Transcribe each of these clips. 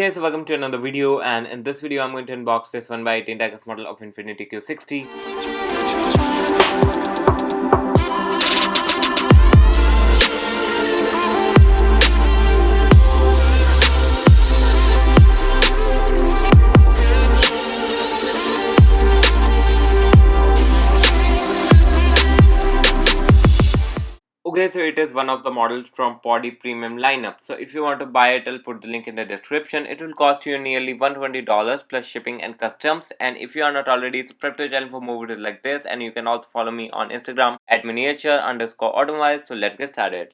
Okay, so welcome to another video, and in this video I'm going to unbox this 1x18 Diecast model of Infiniti QX60. Okay, so it is one of the models from Paudi premium lineup. So if you want to buy it, I'll put the link in the description. It will cost you nearly $120 plus shipping and customs. And if you are not already subscribed to the channel for more videos like this, and you can also follow me on Instagram at miniature_automobile. So let's get started.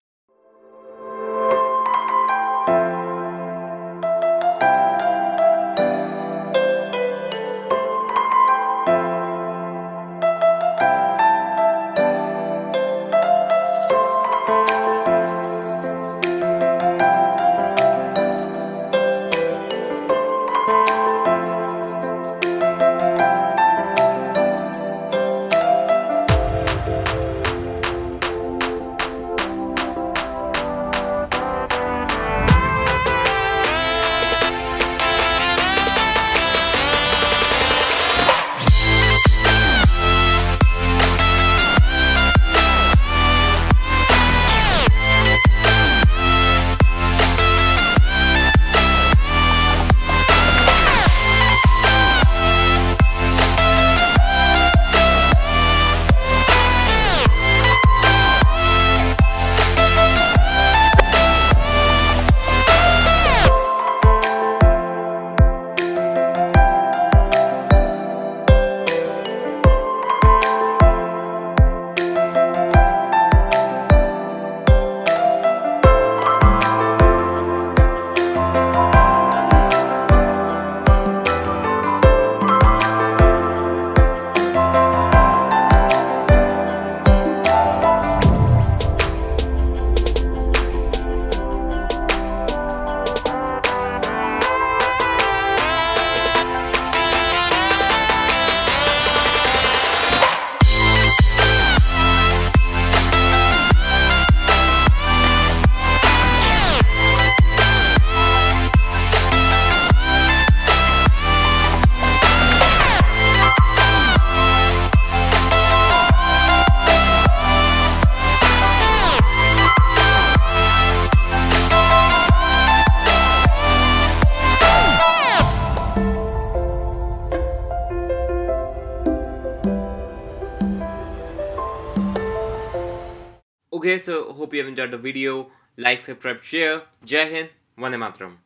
Okay, so hope you have enjoyed the video. Like, subscribe, share. Jai Hind, Vande Mataram.